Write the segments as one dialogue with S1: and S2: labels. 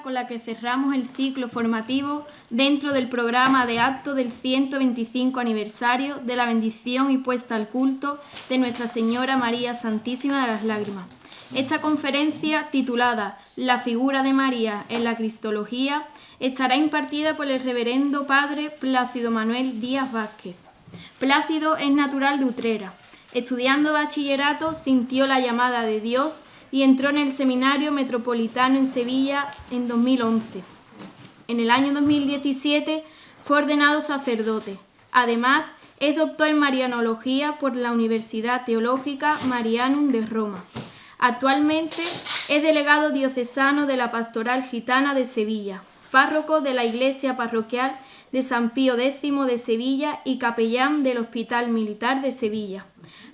S1: con la que cerramos el ciclo formativo dentro del programa de actos del 125 aniversario de la bendición y puesta al culto de Nuestra Señora María Santísima de las Lágrimas. Esta conferencia, titulada La figura de María en la Cristología, estará impartida por el reverendo padre Plácido Manuel Díaz Vázquez. Plácido es natural de Utrera. Estudiando bachillerato, sintió la llamada de Dios y entró en el Seminario Metropolitano en Sevilla en 2011. En el año 2017 fue ordenado sacerdote. Además, es doctor en Marianología por la Universidad Teológica Marianum de Roma. Actualmente es delegado diocesano de la Pastoral Gitana de Sevilla, párroco de la Iglesia Parroquial de San Pío X de Sevilla y capellán del Hospital Militar de Sevilla.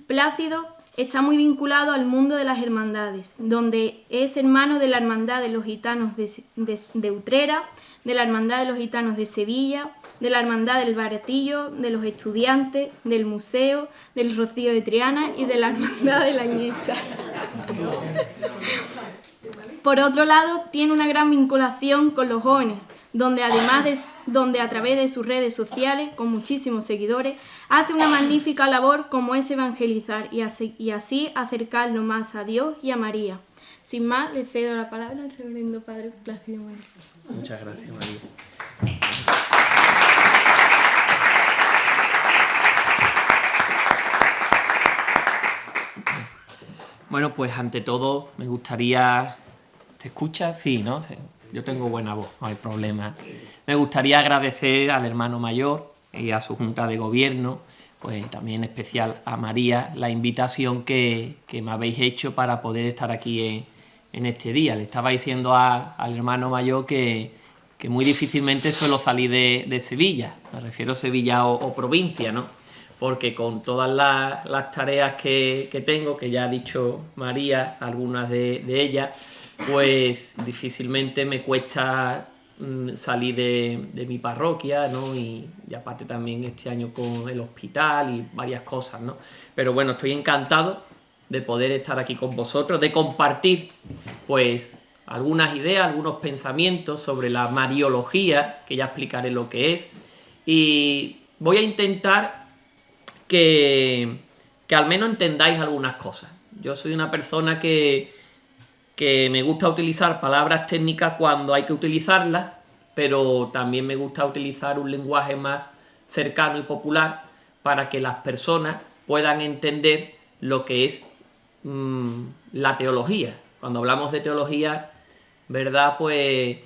S1: Plácido está muy vinculado al mundo de las hermandades, donde es hermano de la Hermandad de los Gitanos de Utrera, de la Hermandad de los Gitanos de Sevilla, de la Hermandad del Baratillo, de los Estudiantes, del Museo, del Rocío de Triana y de la Hermandad de la Ñecha. Por otro lado, tiene una gran vinculación con los jóvenes, donde a través de sus redes sociales, con muchísimos seguidores, hace una magnífica labor como es evangelizar y así acercarlo más a Dios y a María. Sin más, le cedo la palabra al reverendo padre Plácido Manuel.
S2: Muchas gracias, María. Bueno, pues ante todo me gustaría... ¿Te escuchas? Sí, ¿no? Sí. Yo tengo buena voz, no hay problema. Me gustaría agradecer al hermano mayor y a su junta de gobierno, pues también en especial a María, la invitación que me habéis hecho para poder estar aquí en este día. Le estaba diciendo al hermano mayor que muy difícilmente suelo salir de Sevilla, me refiero a Sevilla o provincia, ¿no? Porque con todas las tareas que tengo, que ya ha dicho María, algunas de ellas, pues difícilmente me cuesta salir de mi parroquia, ¿no? Y aparte también este año con el hospital y varias cosas, ¿no? Pero bueno, estoy encantado de poder estar aquí con vosotros, de compartir pues algunas ideas, algunos pensamientos sobre la Mariología, que ya explicaré lo que es, y voy a intentar que al menos entendáis algunas cosas. Yo soy una persona que me gusta utilizar palabras técnicas cuando hay que utilizarlas, pero también me gusta utilizar un lenguaje más cercano y popular para que las personas puedan entender lo que es la teología. Cuando hablamos de teología, ¿verdad? Pues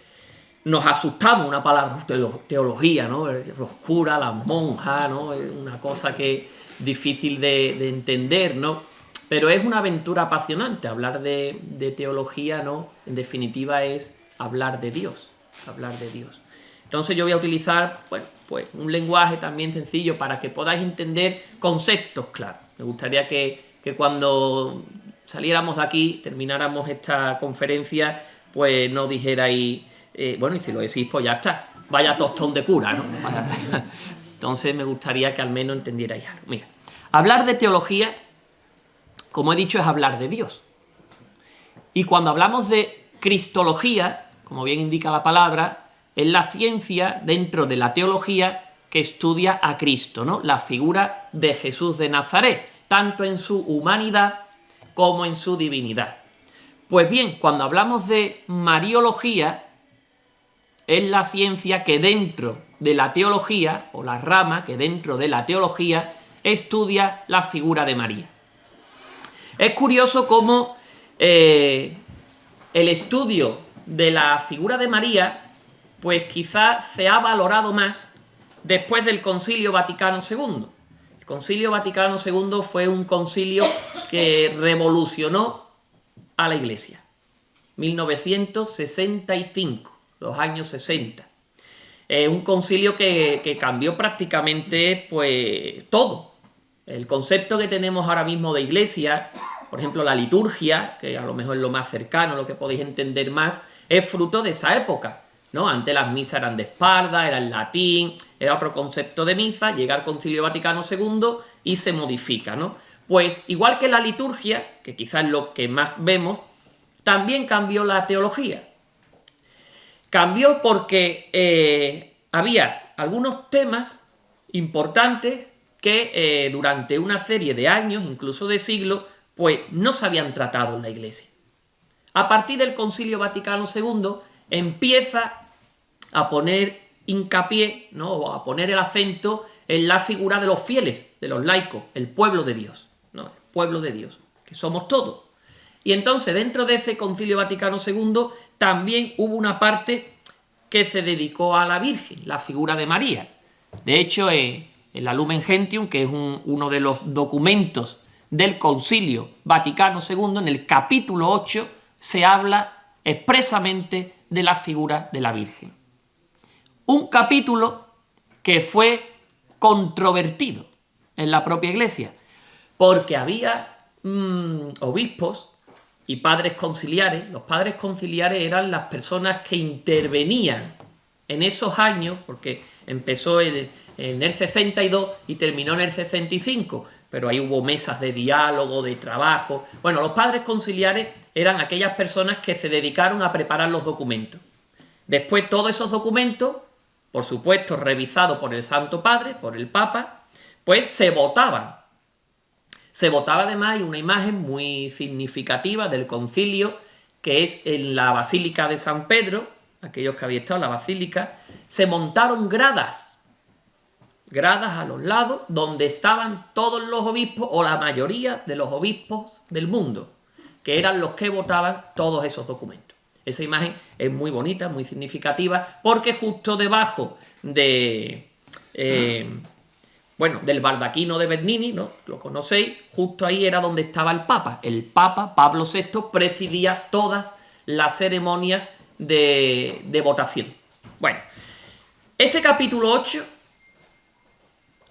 S2: nos asustamos, una palabra teología, ¿no? Los curas, las monjas, ¿no? Es una cosa que es difícil de entender, ¿no? Pero es una aventura apasionante. Hablar de teología, ¿no? En definitiva es hablar de Dios, hablar de Dios. Entonces yo voy a utilizar, bueno, pues un lenguaje también sencillo para que podáis entender conceptos claros. Me gustaría que cuando saliéramos de aquí, termináramos esta conferencia, pues no dijerais, bueno, y si lo decís, pues ya está, vaya tostón de cura, ¿no? Entonces me gustaría que al menos entendierais algo. Mira, hablar de teología, como he dicho, es hablar de Dios. Y cuando hablamos de cristología, como bien indica la palabra, es la ciencia dentro de la teología que estudia a Cristo, ¿no? La figura de Jesús de Nazaret, tanto en su humanidad como en su divinidad. Pues bien, cuando hablamos de Mariología, es la ciencia que dentro de la teología, o la rama que dentro de la teología, estudia la figura de María. Es curioso cómo el estudio de la figura de María, pues quizás se ha valorado más después del Concilio Vaticano II. El Concilio Vaticano II fue un concilio que revolucionó a la Iglesia. 1965, los años 60. Un concilio que cambió prácticamente pues todo. El concepto que tenemos ahora mismo de iglesia, por ejemplo la liturgia, que a lo mejor es lo más cercano, lo que podéis entender más, es fruto de esa época, ¿no? Antes las misas eran de espalda, era en latín, era otro concepto de misa, llega el Concilio Vaticano II y se modifica, ¿no? Pues igual que la liturgia, que quizás es lo que más vemos, también cambió la teología. Cambió porque había algunos temas importantes que durante una serie de años, incluso de siglos, pues no se habían tratado en la Iglesia. A partir del Concilio Vaticano II empieza a poner hincapié, ¿no?, o a poner el acento en la figura de los fieles, de los laicos, el pueblo de Dios, ¿no?, el pueblo de Dios, que somos todos. Y entonces dentro de ese Concilio Vaticano II también hubo una parte que se dedicó a la Virgen, la figura de María. De hecho, en la Lumen Gentium, que es uno de los documentos del Concilio Vaticano II, en el capítulo 8 se habla expresamente de la figura de la Virgen. Un capítulo que fue controvertido en la propia Iglesia, porque había obispos y padres conciliares. Los padres conciliares eran las personas que intervenían en esos años, porque empezó en el 62 y terminó en el 65, pero ahí hubo mesas de diálogo, de trabajo. Bueno, los padres conciliares eran aquellas personas que se dedicaron a preparar los documentos. Después todos esos documentos, por supuesto revisados por el Santo Padre, por el Papa, pues se votaban. Se votaba además, hay una imagen muy significativa del concilio, que es en la Basílica de San Pedro. Aquellos que habéis estado en la Basílica, se montaron gradas a los lados, donde estaban todos los obispos, o la mayoría de los obispos del mundo, que eran los que votaban todos esos documentos. Esa imagen es muy bonita, muy significativa, porque justo debajo del baldaquino de Bernini, ¿no?, lo conocéis, justo ahí era donde estaba el Papa. El Papa, Pablo VI, presidía todas las ceremonias de votación. Bueno, ese capítulo 8,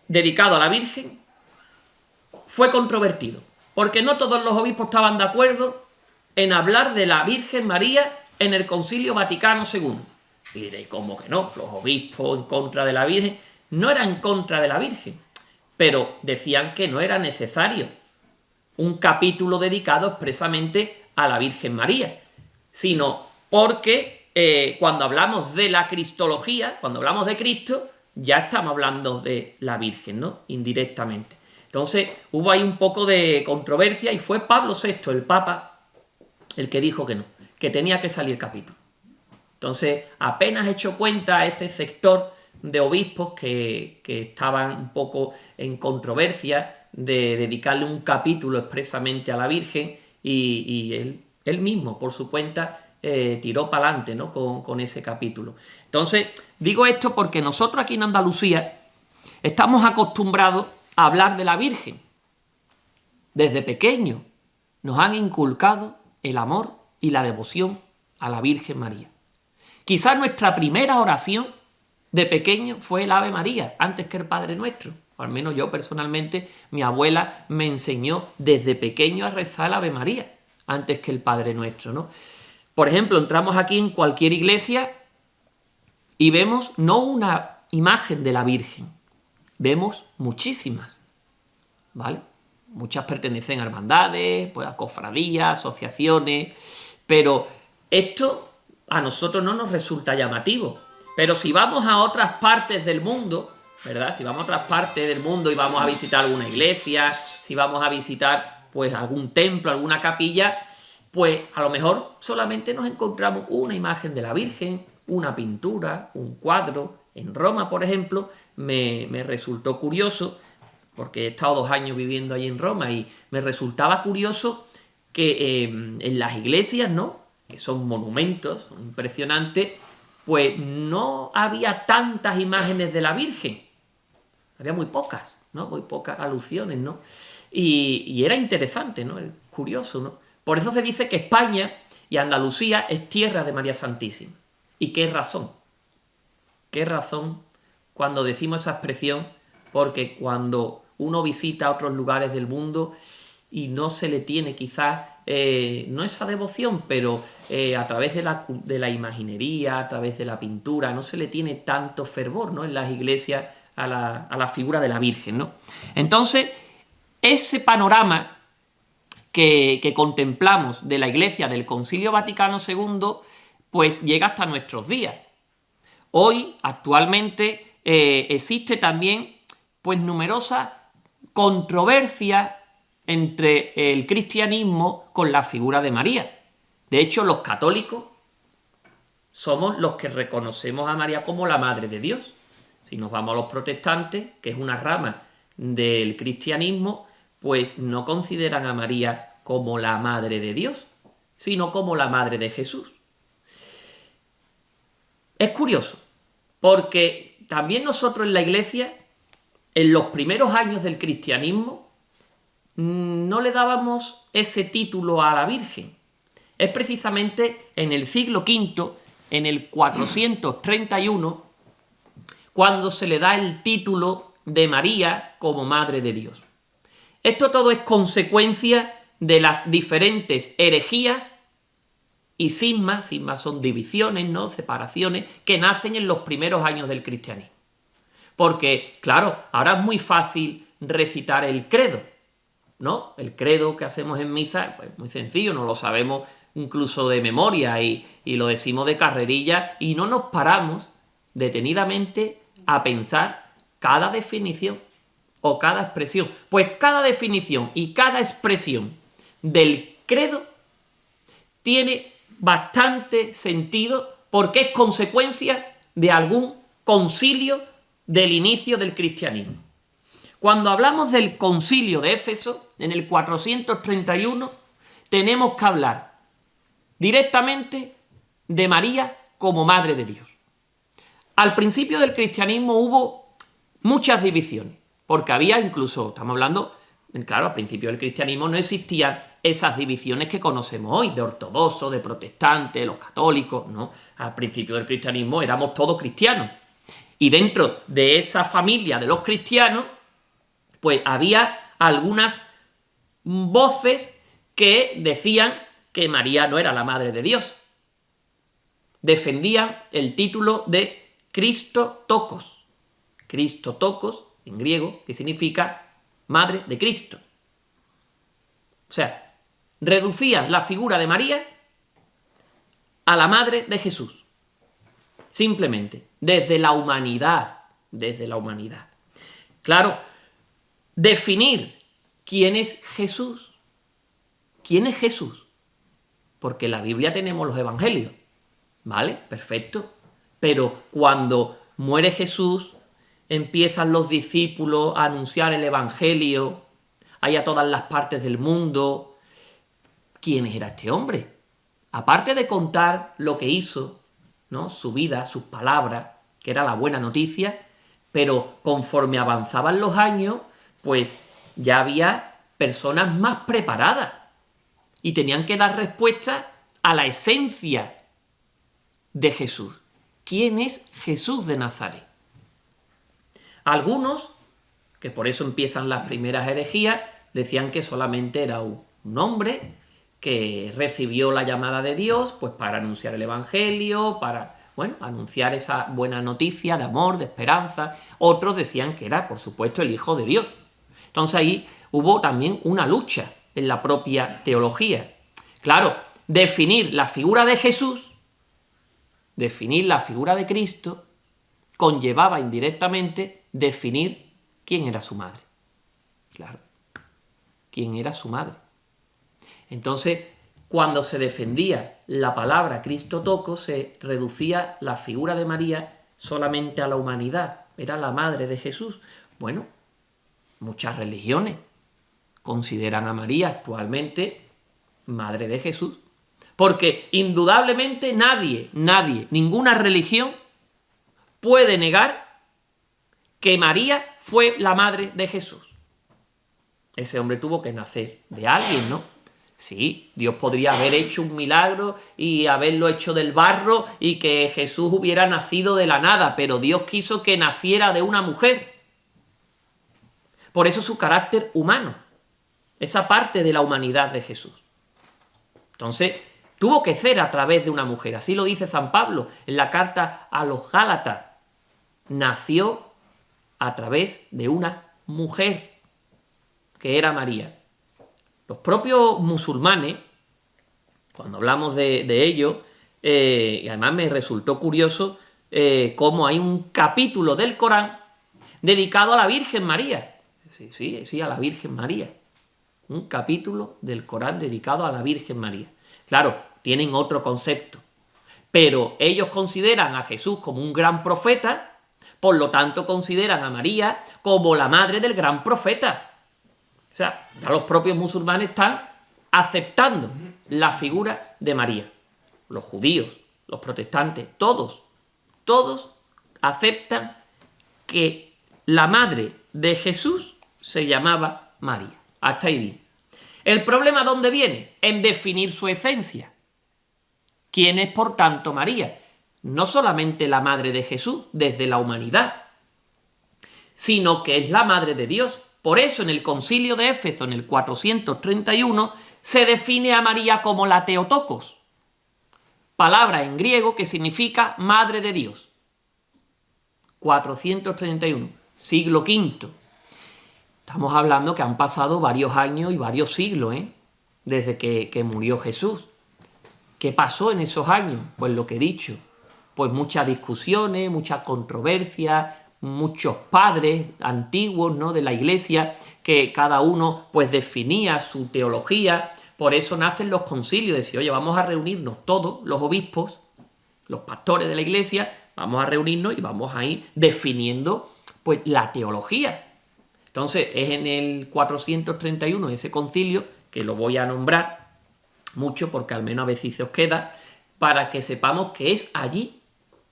S2: dedicado a la Virgen, fue controvertido, porque no todos los obispos estaban de acuerdo en hablar de la Virgen María en el Concilio Vaticano II. Y diréis, ¿cómo que no? Los obispos en contra de la Virgen. No eran en contra de la Virgen, pero decían que no era necesario un capítulo dedicado expresamente a la Virgen María, sino porque cuando hablamos de la cristología, cuando hablamos de Cristo, ya estamos hablando de la Virgen, ¿no?, indirectamente. Entonces hubo ahí un poco de controversia y fue Pablo VI, el Papa, el que dijo que no, que tenía que salir capítulo. Entonces apenas echó cuenta a ese sector de obispos que estaban un poco en controversia de dedicarle un capítulo expresamente a la Virgen, y él mismo, por su cuenta, tiró para adelante, ¿no?, con ese capítulo. Entonces, digo esto porque nosotros aquí en Andalucía estamos acostumbrados a hablar de la Virgen. Desde pequeños nos han inculcado el amor y la devoción a la Virgen María. Quizás nuestra primera oración de pequeño fue el Ave María, antes que el Padre Nuestro. O al menos yo personalmente, mi abuela me enseñó desde pequeño a rezar el Ave María, antes que el Padre Nuestro, ¿no? Por ejemplo, entramos aquí en cualquier iglesia y vemos no una imagen de la Virgen, vemos muchísimas, ¿vale? Muchas pertenecen a hermandades, pues a cofradías, asociaciones, pero esto a nosotros no nos resulta llamativo. Pero si vamos a otras partes del mundo, ¿verdad? Si vamos a otras partes del mundo y vamos a visitar alguna iglesia, si vamos a visitar pues algún templo, alguna capilla, pues a lo mejor solamente nos encontramos una imagen de la Virgen, una pintura, un cuadro. En Roma, por ejemplo, me resultó curioso, porque he estado 2 años viviendo allí en Roma, y me resultaba curioso que en las iglesias, ¿no?, que son monumentos impresionantes, pues no había tantas imágenes de la Virgen. Había muy pocas, ¿no?, muy pocas alusiones, ¿no? Y era interesante, ¿no?, curioso, ¿no? Por eso se dice que España y Andalucía es tierra de María Santísima. ¿Y qué razón? ¿Qué razón cuando decimos esa expresión? Porque cuando uno visita otros lugares del mundo y no se le tiene quizás, no esa devoción, pero a través de la imaginería, a través de la pintura, no se le tiene tanto fervor, ¿no?, en las iglesias a la figura de la Virgen, ¿no? Entonces, ese panorama que contemplamos de la Iglesia del Concilio Vaticano II pues llega hasta nuestros días. Hoy, actualmente, existe también pues numerosas controversias entre el cristianismo con la figura de María. De hecho, los católicos somos los que reconocemos a María como la Madre de Dios. Si nos vamos a los protestantes, que es una rama del cristianismo, pues no consideran a María como la Madre de Dios, sino como la Madre de Jesús. Es curioso, porque también nosotros en la Iglesia, en los primeros años del cristianismo, no le dábamos ese título a la Virgen. Es precisamente en el siglo V, en el 431, cuando se le da el título de María como Madre de Dios. Esto todo es consecuencia de las diferentes herejías y cismas son divisiones, ¿no? Separaciones que nacen en los primeros años del cristianismo. Porque, claro, ahora es muy fácil recitar el credo, ¿no? El credo que hacemos en misa, pues muy sencillo, no lo sabemos incluso de memoria y lo decimos de carrerilla y no nos paramos detenidamente a pensar cada definición o cada expresión. Pues cada definición y cada expresión del credo tiene bastante sentido porque es consecuencia de algún concilio del inicio del cristianismo. Cuando hablamos del concilio de Éfeso, en el 431, tenemos que hablar directamente de María como Madre de Dios. Al principio del cristianismo hubo muchas divisiones, porque había incluso, estamos hablando, claro, al principio del cristianismo no existían esas divisiones que conocemos hoy, de ortodoxos, de protestantes, los católicos, ¿no? Al principio del cristianismo éramos todos cristianos. Y dentro de esa familia de los cristianos, pues había algunas voces que decían que María no era la Madre de Dios. Defendían el título de Christotokos. Christotokos, en griego, que significa Madre de Cristo. O sea, reducían la figura de María a la Madre de Jesús. Simplemente, desde la humanidad. Claro, definir quién es Jesús. ¿Quién es Jesús? Porque en la Biblia tenemos los evangelios. ¿Vale? Perfecto. Pero cuando muere Jesús, empiezan los discípulos a anunciar el evangelio, hay a todas las partes del mundo. ¿Quién era este hombre? Aparte de contar lo que hizo, ¿no? Su vida, sus palabras, que era la buena noticia, pero conforme avanzaban los años, pues ya había personas más preparadas y tenían que dar respuesta a la esencia de Jesús. ¿Quién es Jesús de Nazaret? Algunos, que por eso empiezan las primeras herejías, decían que solamente era un hombre que recibió la llamada de Dios pues para anunciar el evangelio, para anunciar esa buena noticia de amor, de esperanza. Otros decían que era, por supuesto, el Hijo de Dios. Entonces ahí hubo también una lucha en la propia teología. Claro, definir la figura de Jesús, definir la figura de Cristo, conllevaba indirectamente definir quién era su madre. Claro, quién era su madre. Entonces, cuando se defendía la palabra Christotokos, se reducía la figura de María solamente a la humanidad. Era la madre de Jesús. Bueno, muchas religiones consideran a María actualmente madre de Jesús. Porque indudablemente nadie, ninguna religión puede negar que María fue la madre de Jesús. Ese hombre tuvo que nacer de alguien, ¿no? Sí, Dios podría haber hecho un milagro y haberlo hecho del barro y que Jesús hubiera nacido de la nada, pero Dios quiso que naciera de una mujer. Por eso su carácter humano, esa parte de la humanidad de Jesús. Entonces, tuvo que ser a través de una mujer. Así lo dice San Pablo en la carta a los Gálatas. Nació a través de una mujer, que era María. Los propios musulmanes, cuando hablamos de ellos, y además me resultó curioso cómo hay un capítulo del Corán dedicado a la Virgen María. Sí, a la Virgen María. Un capítulo del Corán dedicado a la Virgen María. Claro, tienen otro concepto, pero ellos consideran a Jesús como un gran profeta, por lo tanto consideran a María como la madre del gran profeta. O sea, ya los propios musulmanes están aceptando la figura de María. Los judíos, los protestantes, todos aceptan que la madre de Jesús se llamaba María. Hasta ahí bien. ¿El problema dónde viene? En definir su esencia. ¿Quién es, por tanto, María? No solamente la madre de Jesús desde la humanidad, sino que es la madre de Dios. Por eso en el Concilio de Éfeso, en el 431, se define a María como la Theotokos, palabra en griego que significa madre de Dios. 431, siglo V. Estamos hablando que han pasado varios años y varios siglos, desde que murió Jesús. ¿Qué pasó en esos años? Pues lo que he dicho, pues muchas discusiones, mucha controversia, muchos padres antiguos, ¿no?, de la Iglesia, que cada uno pues definía su teología. Por eso nacen los concilios, decir, oye, vamos a reunirnos todos los obispos, los pastores de la Iglesia, vamos a reunirnos y vamos a ir definiendo pues la teología. Entonces es en el 431 ese concilio, que lo voy a nombrar mucho porque al menos a veces se os queda, para que sepamos que es allí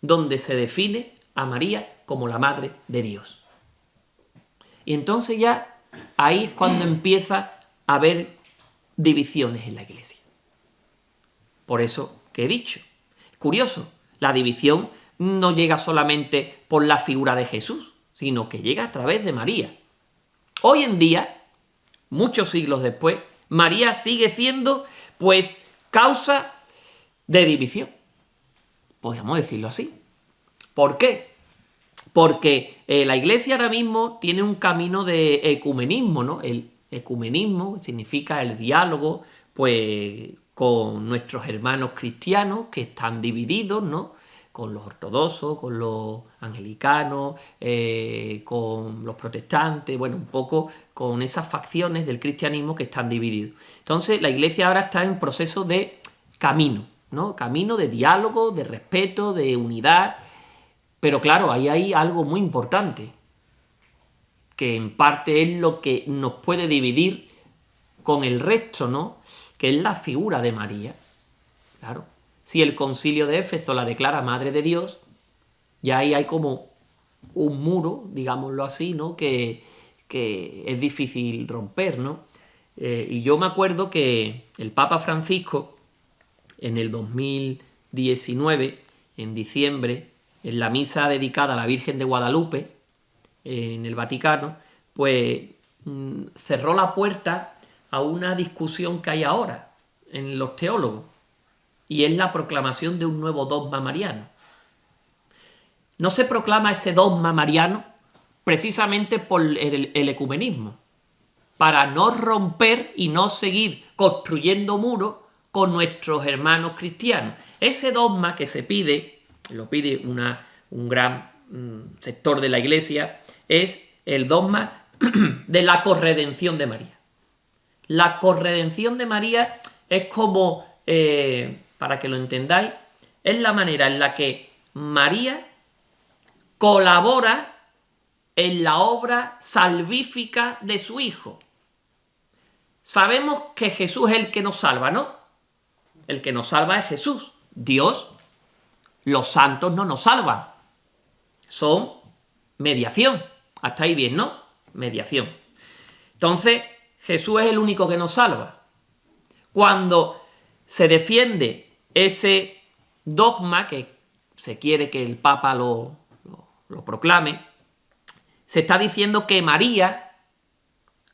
S2: donde se define a María como la madre de Dios. Y entonces ya ahí es cuando empieza a haber divisiones en la Iglesia. Por eso que he dicho. Es curioso, la división no llega solamente por la figura de Jesús, sino que llega a través de María. Hoy en día, muchos siglos después, María sigue siendo, pues, causa de división. Podríamos decirlo así. ¿Por qué? Porque la Iglesia ahora mismo tiene un camino de ecumenismo, ¿no? El ecumenismo significa el diálogo, pues, con nuestros hermanos cristianos que están divididos, ¿no?, con los ortodoxos, con los anglicanos, con los protestantes, bueno, un poco con esas facciones del cristianismo que están divididos. Entonces, la Iglesia ahora está en proceso de camino, ¿no? Camino de diálogo, de respeto, de unidad. Pero claro, ahí hay algo muy importante, que en parte es lo que nos puede dividir con el resto, ¿no?, que es la figura de María. Claro, si el Concilio de Éfeso la declara Madre de Dios, ya ahí hay como un muro, digámoslo así, ¿no?, que es difícil romper, ¿no? Y yo me acuerdo que el Papa Francisco, en el 2019, en diciembre, en la misa dedicada a la Virgen de Guadalupe, en el Vaticano, pues cerró la puerta a una discusión que hay ahora en los teólogos, y es la proclamación de un nuevo dogma mariano. No se proclama ese dogma mariano precisamente por el ecumenismo, para no romper y no seguir construyendo muros con nuestros hermanos cristianos. Ese dogma que se pide, lo pide un gran sector de la Iglesia, es el dogma de la corredención de María. La corredención de María es como, para que lo entendáis, es la manera en la que María colabora en la obra salvífica de su Hijo. Sabemos que Jesús es el que nos salva, ¿no? El que nos salva es Jesús, Dios. Los santos no nos salvan, son mediación. Hasta ahí bien, ¿no? Mediación. Entonces, Jesús es el único que nos salva. Cuando se defiende ese dogma, que se quiere que el Papa lo proclame, se está diciendo que María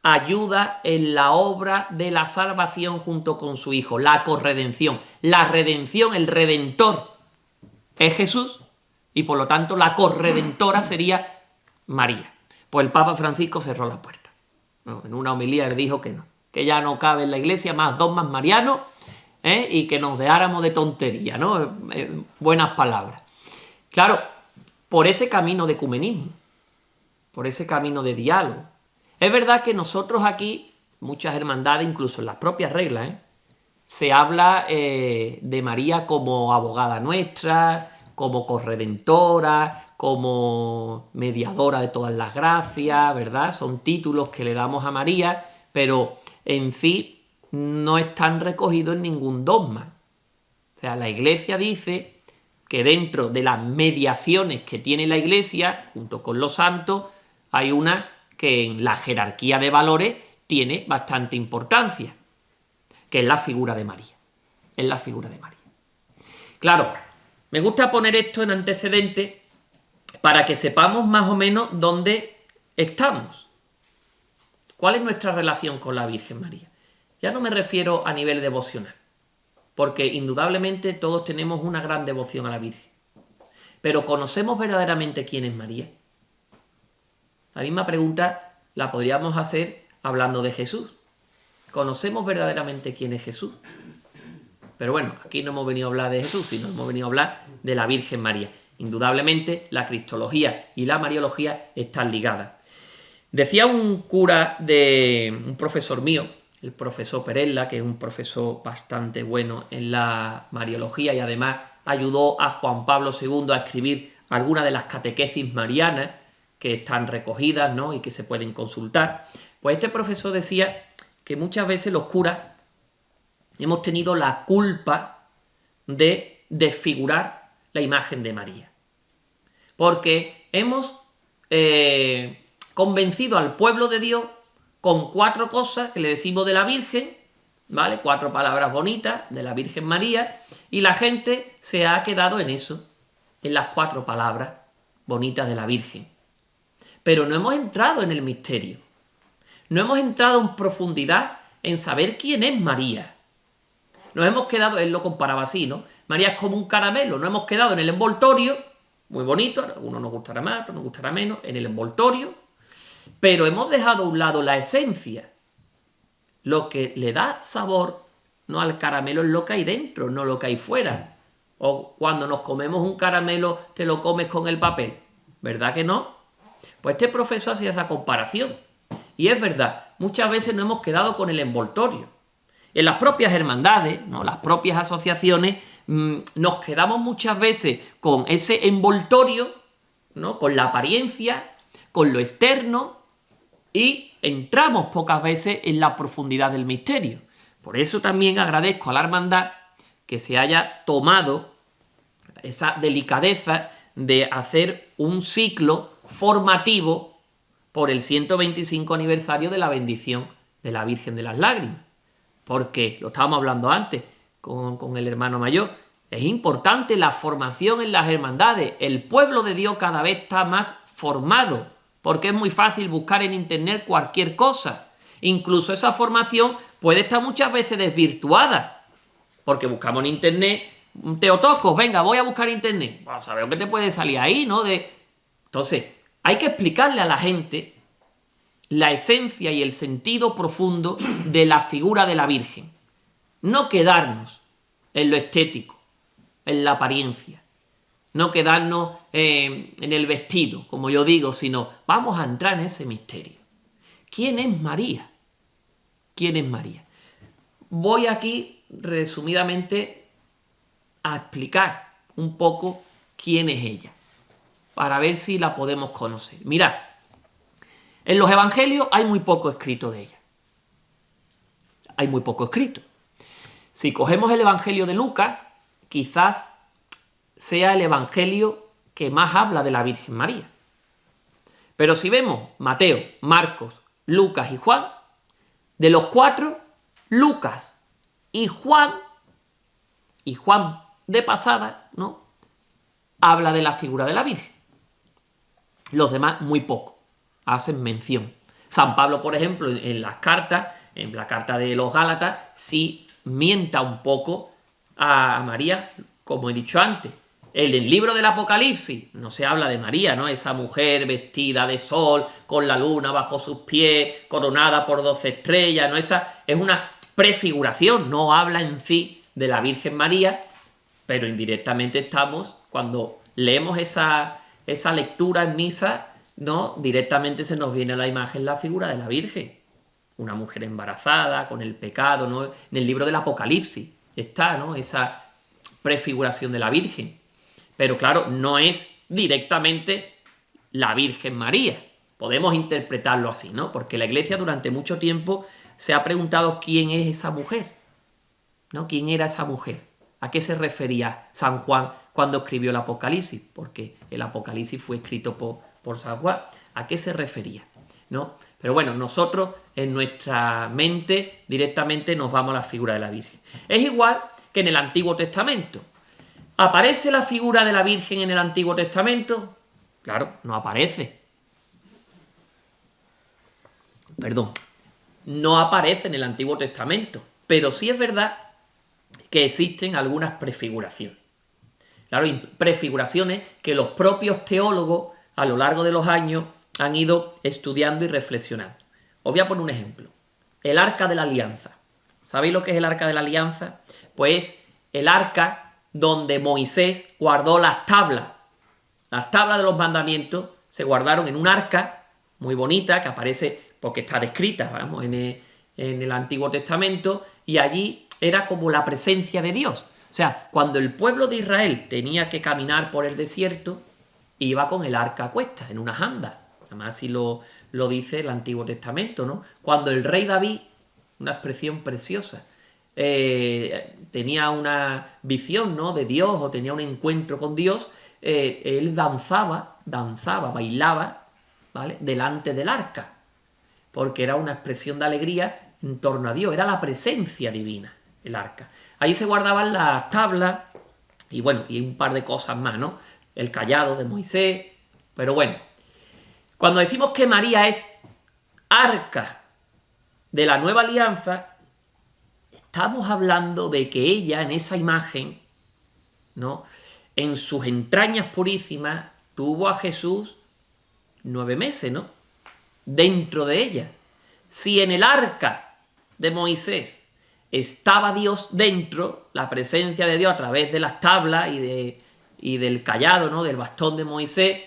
S2: ayuda en la obra de la salvación junto con su Hijo, la corredención. La redención, el redentor es Jesús, y por lo tanto la corredentora sería María. Pues el Papa Francisco cerró la puerta. En una homilía él dijo que no, que ya no cabe en la Iglesia más dogmas marianos, y que nos dejáramos de tontería, ¿no? Buenas palabras. Claro, por ese camino de ecumenismo, por ese camino de diálogo. Es verdad que nosotros aquí, muchas hermandades, incluso en las propias reglas, se habla de María como abogada nuestra, como corredentora, como mediadora de todas las gracias, ¿verdad? Son títulos que le damos a María, pero en sí no están recogidos en ningún dogma. O sea, la Iglesia dice que dentro de las mediaciones que tiene la Iglesia, junto con los santos, hay una que en la jerarquía de valores tiene bastante importancia, que es la figura de María. Es la figura de María. Claro, me gusta poner esto en antecedente para que sepamos más o menos dónde estamos. ¿Cuál es nuestra relación con la Virgen María? Ya no me refiero a nivel devocional, porque indudablemente todos tenemos una gran devoción a la Virgen. Pero ¿conocemos verdaderamente quién es María? La misma pregunta la podríamos hacer hablando de Jesús. ¿Conocemos verdaderamente quién es Jesús? Pero bueno, aquí no hemos venido a hablar de Jesús, sino hemos venido a hablar de la Virgen María. Indudablemente la cristología y la mariología están ligadas. Decía un cura un profesor mío, el profesor Perella, que es un profesor bastante bueno en la mariología y además ayudó a Juan Pablo II a escribir algunas de las catequesis marianas que están recogidas, ¿no? Y que se pueden consultar. Pues este profesor decía que muchas veces los curas hemos tenido la culpa de desfigurar la imagen de María. Porque hemos convencido al pueblo de Dios con 4 cosas que le decimos de la Virgen, ¿vale? 4 palabras bonitas de la Virgen María, y la gente se ha quedado en eso, en las 4 palabras bonitas de la Virgen. Pero no hemos entrado en el misterio. No hemos entrado en profundidad en saber quién es María. Nos hemos quedado, él lo comparaba así, ¿no? María es como un caramelo, nos hemos quedado en el envoltorio, muy bonito, a algunos nos gustará más, a otros nos gustará menos, en el envoltorio, pero hemos dejado a un lado la esencia. Lo que le da sabor no al caramelo es lo que hay dentro, no lo que hay fuera. O cuando nos comemos un caramelo, te lo comes con el papel, ¿verdad que no? Pues este profesor hacía esa comparación. Y es verdad, muchas veces nos hemos quedado con el envoltorio. En las propias hermandades, ¿no? Las propias asociaciones, nos quedamos muchas veces con ese envoltorio, ¿no? Con la apariencia, con lo externo, y entramos pocas veces en la profundidad del misterio. Por eso también agradezco a la hermandad que se haya tomado esa delicadeza de hacer un ciclo formativo por el 125 aniversario de la bendición de la Virgen de las Lágrimas. Porque, lo estábamos hablando antes con el hermano mayor, es importante la formación en las hermandades. El pueblo de Dios cada vez está más formado, porque es muy fácil buscar en internet cualquier cosa. Incluso esa formación puede estar muchas veces desvirtuada, porque buscamos en internet Teotocos, venga, voy a buscar internet. Vamos a ver lo que te puede salir ahí, ¿no? Entonces, hay que explicarle a la gente la esencia y el sentido profundo de la figura de la Virgen. No quedarnos en lo estético, en la apariencia. No quedarnos en el vestido, como yo digo, sino vamos a entrar en ese misterio. ¿Quién es María? ¿Quién es María? Voy aquí resumidamente a explicar un poco quién es ella, para ver si la podemos conocer. Mirad, en los evangelios hay muy poco escrito de ella. Hay muy poco escrito. Si cogemos el evangelio de Lucas, quizás sea el evangelio que más habla de la Virgen María. Pero si vemos Mateo, Marcos, Lucas y Juan, de los 4, Lucas y Juan de pasada, ¿no?, habla de la figura de la Virgen. Los demás muy poco hacen mención. San Pablo, por ejemplo, en las cartas, en la carta de los Gálatas, sí mienta un poco a María, como he dicho antes. En el libro del Apocalipsis no se habla de María, ¿no? Esa mujer vestida de sol, con la luna bajo sus pies, coronada por 12 estrellas, ¿no? Esa es una prefiguración, no habla en sí de la Virgen María, pero indirectamente estamos, cuando leemos esa lectura en misa, ¿no? Directamente se nos viene a la imagen la figura de la Virgen, una mujer embarazada, con el pecado, ¿no? En el libro del Apocalipsis está, ¿no? Esa prefiguración de la Virgen. Pero claro, no es directamente la Virgen María. Podemos interpretarlo así, ¿no? Porque la Iglesia durante mucho tiempo se ha preguntado quién es esa mujer, ¿no? ¿Quién era esa mujer? ¿A qué se refería San Juan cuando escribió el Apocalipsis? Porque el Apocalipsis fue escrito por San Juan. ¿A qué se refería? ¿No? Pero bueno, nosotros en nuestra mente directamente nos vamos a la figura de la Virgen. Es igual que en el Antiguo Testamento. ¿Aparece la figura de la Virgen en el Antiguo Testamento? Claro, no aparece. Perdón, no aparece en el Antiguo Testamento, pero sí es verdad que existen algunas prefiguraciones. Claro, prefiguraciones que los propios teólogos a lo largo de los años han ido estudiando y reflexionando. Os voy a poner un ejemplo. El Arca de la Alianza. ¿Sabéis lo que es el Arca de la Alianza? Pues el arca donde Moisés guardó las tablas. Las tablas de los mandamientos se guardaron en un arca muy bonita que aparece porque está descrita, vamos, en el Antiguo Testamento, y allí era como la presencia de Dios. O sea, cuando el pueblo de Israel tenía que caminar por el desierto, iba con el arca a cuestas, en unas andas. Además, así lo dice el Antiguo Testamento, ¿no? Cuando el rey David, una expresión preciosa, tenía una visión, ¿no?, de Dios, o tenía un encuentro con Dios, él danzaba, bailaba, ¿vale?, delante del arca, porque era una expresión de alegría en torno a Dios, era la presencia divina, el arca. Ahí se guardaban las tablas y bueno, y un par de cosas más, ¿no? El cayado de Moisés, pero bueno. Cuando decimos que María es arca de la nueva alianza, estamos hablando de que ella, en esa imagen, ¿no?, en sus entrañas purísimas, tuvo a Jesús 9 meses, ¿no?, dentro de ella. Si en el arca de Moisés estaba Dios dentro, la presencia de Dios a través de las tablas y del cayado, ¿no?, del bastón de Moisés,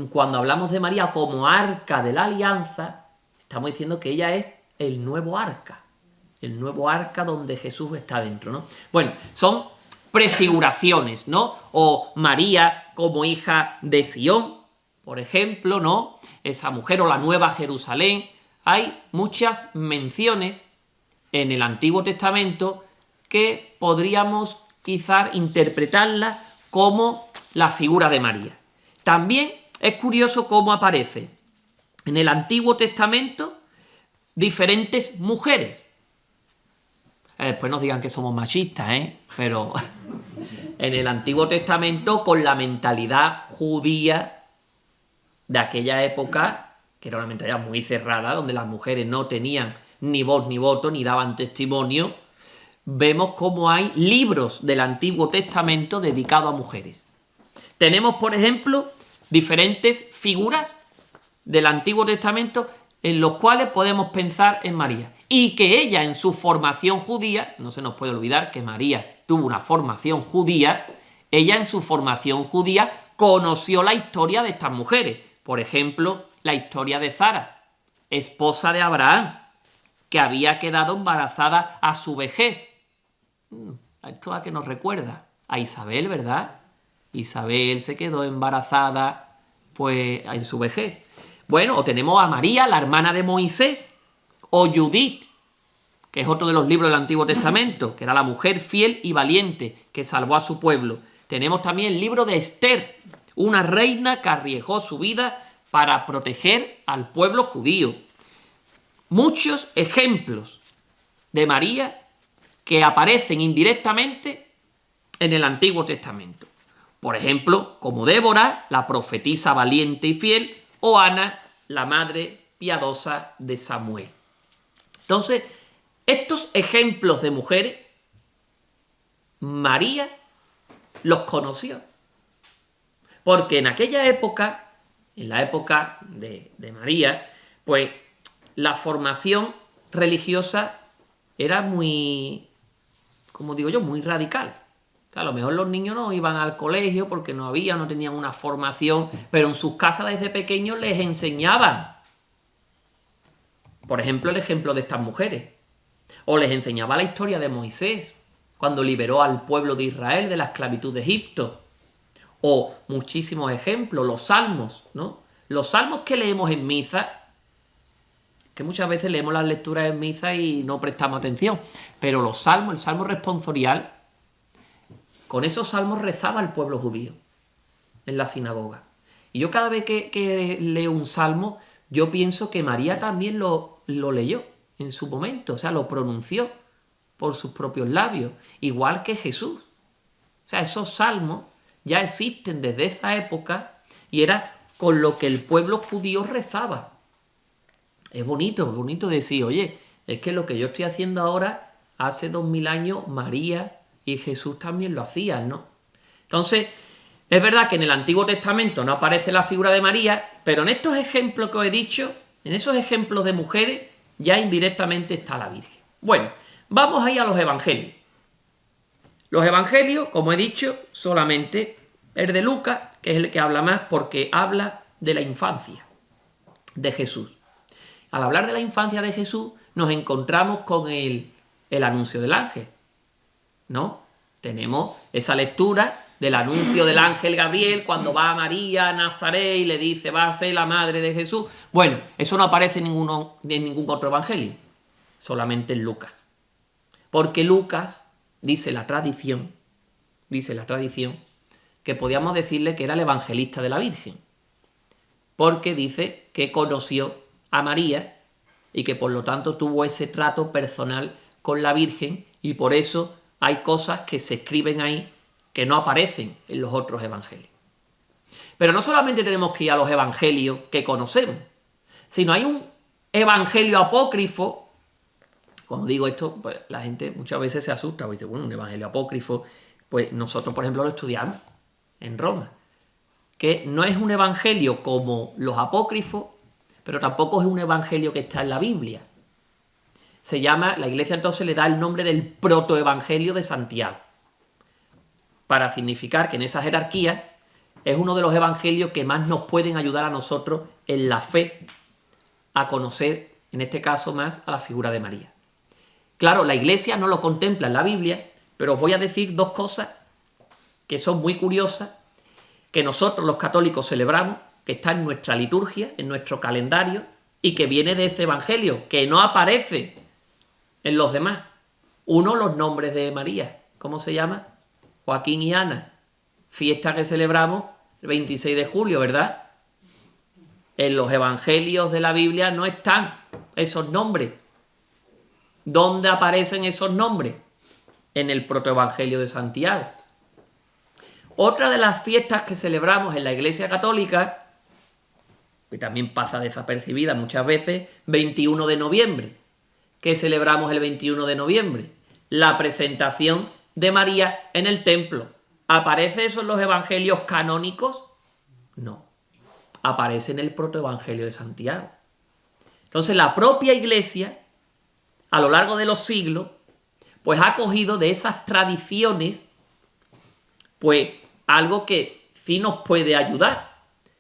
S2: cuando hablamos de María como arca de la alianza, estamos diciendo que ella es el nuevo arca donde Jesús está dentro, ¿no? Bueno, son prefiguraciones, ¿no? O María como hija de Sión, por ejemplo, ¿no? Esa mujer, o la Nueva Jerusalén. Hay muchas menciones en el Antiguo Testamento que podríamos quizás interpretarlas como la figura de María. También es curioso cómo aparece en el Antiguo Testamento diferentes mujeres. Después nos digan que somos machistas, pero en el Antiguo Testamento, con la mentalidad judía de aquella época, que era una mentalidad muy cerrada, donde las mujeres no tenían ni voz ni voto, ni daban testimonio, vemos cómo hay libros del Antiguo Testamento dedicados a mujeres. Tenemos, por ejemplo, diferentes figuras del Antiguo Testamento en los cuales podemos pensar en María. Y que ella, en su formación judía, no se nos puede olvidar que María tuvo una formación judía, ella en su formación judía conoció la historia de estas mujeres. Por ejemplo, la historia de Sara, esposa de Abraham, que había quedado embarazada a su vejez. ¿Esto a qué nos recuerda? A Isabel, ¿verdad? Isabel se quedó embarazada pues en su vejez. Bueno, o tenemos a María, la hermana de Moisés, o Judith, que es otro de los libros del Antiguo Testamento, que era la mujer fiel y valiente que salvó a su pueblo. Tenemos también el libro de Esther, una reina que arriesgó su vida para proteger al pueblo judío. Muchos ejemplos de María que aparecen indirectamente en el Antiguo Testamento. Por ejemplo, como Débora, la profetisa valiente y fiel, o Ana, la madre piadosa de Samuel. Entonces, estos ejemplos de mujeres, María los conoció. Porque en aquella época, en la época de María, pues la formación religiosa era muy como digo yo, muy radical. O sea, a lo mejor los niños no iban al colegio porque no tenían una formación, pero en sus casas desde pequeños les enseñaban. Por ejemplo, el ejemplo de estas mujeres. O les enseñaba la historia de Moisés, cuando liberó al pueblo de Israel de la esclavitud de Egipto. O muchísimos ejemplos, los salmos, ¿no? Los salmos que leemos en misa, que muchas veces leemos las lecturas en misa y no prestamos atención, pero los salmos, el salmo responsorial, con esos salmos rezaba el pueblo judío en la sinagoga. Y yo cada vez que leo un salmo, yo pienso que María también lo leyó en su momento, o sea, lo pronunció por sus propios labios, igual que Jesús. O sea, esos salmos ya existen desde esa época y era con lo que el pueblo judío rezaba. Es bonito decir, oye, es que lo que yo estoy haciendo ahora, hace 2000 años María y Jesús también lo hacían, ¿no? Entonces, es verdad que en el Antiguo Testamento no aparece la figura de María, pero en estos ejemplos que os he dicho, en esos ejemplos de mujeres, ya indirectamente está la Virgen. Bueno, vamos ahí a los evangelios. Los evangelios, como he dicho, solamente el de Lucas, que es el que habla más porque habla de la infancia de Jesús. Al hablar de la infancia de Jesús, nos encontramos con el anuncio del ángel, ¿no? Tenemos esa lectura del anuncio del ángel Gabriel cuando va a María a Nazaret y le dice, va a ser la madre de Jesús. Bueno, eso no aparece en ningún otro evangelio, solamente en Lucas. Porque Lucas, dice la tradición, que podíamos decirle que era el evangelista de la Virgen. Porque dice que conoció a María y que por lo tanto tuvo ese trato personal con la Virgen y por eso hay cosas que se escriben ahí que no aparecen en los otros evangelios. Pero no solamente tenemos que ir a los evangelios que conocemos, sino hay un evangelio apócrifo. Cuando digo esto, pues la gente muchas veces se asusta, porque dice, bueno, un evangelio apócrifo, pues nosotros, por ejemplo, lo estudiamos en Roma, que no es un evangelio como los apócrifos, pero tampoco es un evangelio que está en la Biblia. Se llama, la Iglesia entonces le da el nombre del protoevangelio de Santiago, para significar que en esa jerarquía es uno de los evangelios que más nos pueden ayudar a nosotros en la fe a conocer, en este caso más, a la figura de María. Claro, la Iglesia no lo contempla en la Biblia, pero os voy a decir dos cosas que son muy curiosas, que nosotros los católicos celebramos, que está en nuestra liturgia, en nuestro calendario, y que viene de ese evangelio, que no aparece en los demás. Uno, los nombres de María. ¿Cómo se llama? Joaquín y Ana. Fiesta que celebramos el 26 de julio, ¿verdad? En los evangelios de la Biblia no están esos nombres. ¿Dónde aparecen esos nombres? En el protoevangelio de Santiago. Otra de las fiestas que celebramos en la Iglesia Católica, que también pasa desapercibida muchas veces, 21 de noviembre. ¿Qué celebramos el 21 de noviembre? La presentación de María en el templo. ¿Aparece eso en los evangelios canónicos? No. Aparece en el protoevangelio de Santiago. Entonces la propia Iglesia, a lo largo de los siglos, pues ha cogido de esas tradiciones, pues algo que sí nos puede ayudar.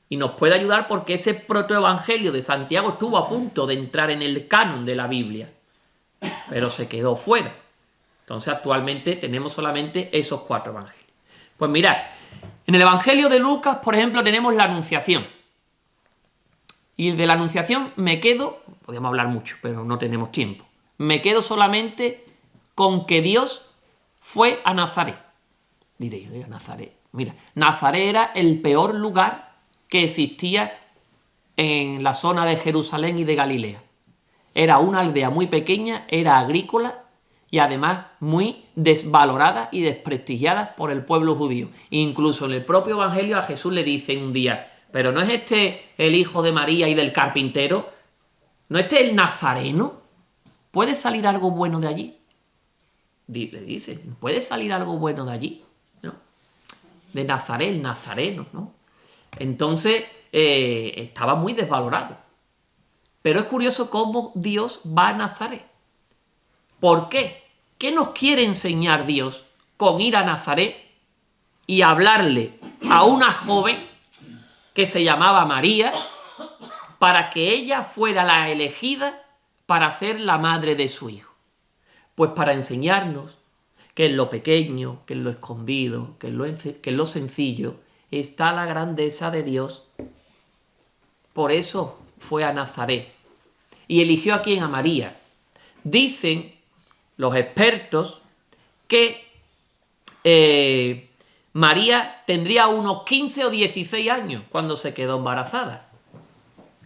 S2: Y nos puede ayudar porque ese protoevangelio de Santiago estuvo a punto de entrar en el canon de la Biblia, pero se quedó fuera. Entonces actualmente tenemos solamente esos 4 evangelios. Pues mirad, en el evangelio de Lucas, por ejemplo, tenemos la Anunciación. Y de la Anunciación me quedo, podríamos hablar mucho, pero no tenemos tiempo, me quedo solamente con que Dios fue a Nazaret. Diréis, a Nazaret. Mira, Nazaret era el peor lugar que existía en la zona de Jerusalén y de Galilea. Era una aldea muy pequeña, era agrícola y además muy desvalorada y desprestigiada por el pueblo judío. Incluso en el propio evangelio a Jesús le dicen un día, pero ¿no es este el hijo de María y del carpintero? ¿No es este el nazareno? ¿Puede salir algo bueno de allí? Le dicen, ¿puede salir algo bueno de allí? ¿No? De Nazaret, el nazareno, ¿no? Entonces estaba muy desvalorado. Pero es curioso cómo Dios va a Nazaret. ¿Por qué? ¿Qué nos quiere enseñar Dios con ir a Nazaret y hablarle a una joven que se llamaba María para que ella fuera la elegida para ser la madre de su hijo? Pues para enseñarnos que en lo pequeño, que en lo escondido, que en lo sencillo está la grandeza de Dios. Por eso fue a Nazaret y eligió a quien, a María. Dicen los expertos que María tendría unos 15 o 16 años cuando se quedó embarazada.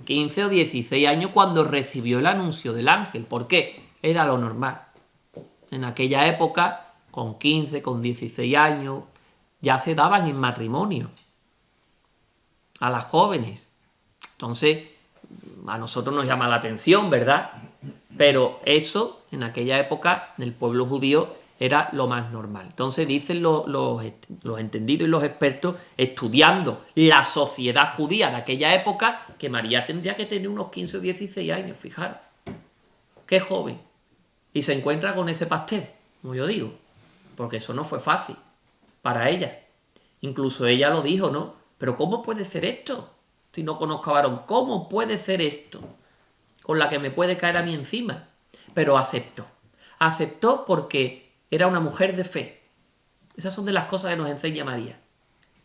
S2: 15 o 16 años cuando recibió el anuncio del ángel. ¿Por qué? Era lo normal. En aquella época, con 15, con 16 años, ya se daban en matrimonio a las jóvenes. Entonces, a nosotros nos llama la atención, ¿verdad? Pero eso, en aquella época, en el pueblo judío, era lo más normal. Entonces, dicen los entendidos y los expertos, estudiando la sociedad judía de aquella época, que María tendría que tener unos 15 o 16 años, fijaros. Qué joven. Y se encuentra con ese pastel, como yo digo, porque eso no fue fácil para ella. Incluso ella lo dijo, ¿no? Pero ¿cómo puede ser esto? Si no conozco a varón, ¿cómo puede ser esto? Con la que me puede caer a mí encima. Pero aceptó. Aceptó porque era una mujer de fe. Esas son de las cosas que nos enseña María.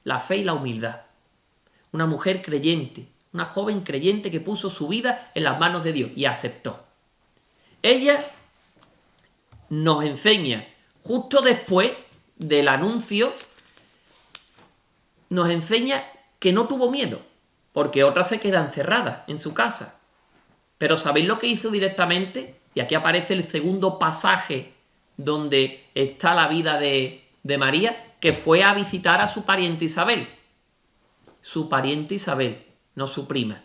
S2: La fe y la humildad. Una mujer creyente, una joven creyente que puso su vida en las manos de Dios y aceptó. Ella nos enseña, justo después del anuncio, nos enseña que no tuvo miedo, porque otra se queda encerrada en su casa. Pero ¿sabéis lo que hizo directamente? Y aquí aparece el segundo pasaje donde está la vida de María, que fue a visitar a su pariente Isabel. Su pariente Isabel, no su prima.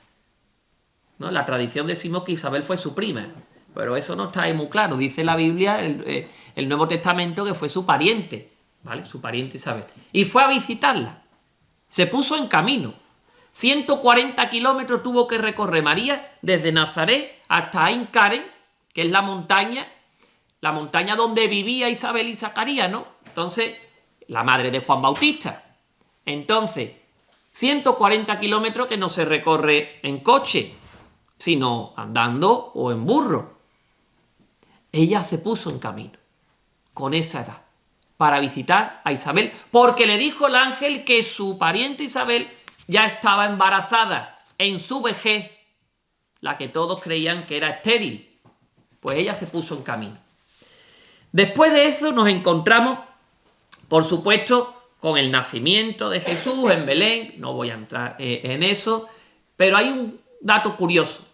S2: ¿No? La tradición decimos que Isabel fue su prima, pero eso no está ahí muy claro. Dice la Biblia, el Nuevo Testamento, que fue su pariente, ¿vale? Su pariente Isabel. Y fue a visitarla. Se puso en camino. 140 kilómetros tuvo que recorrer María desde Nazaret hasta Ain Karen, que es la montaña donde vivía Isabel y Zacarías, ¿no? Entonces, la madre de Juan Bautista. Entonces, 140 kilómetros que no se recorre en coche, sino andando o en burro. Ella se puso en camino, con esa edad, para visitar a Isabel, porque le dijo el ángel que su pariente Isabel ya estaba embarazada en su vejez, la que todos creían que era estéril. Pues ella se puso en camino. Después de eso nos encontramos, por supuesto, con el nacimiento de Jesús en Belén. No voy a entrar en eso, pero hay un dato curioso.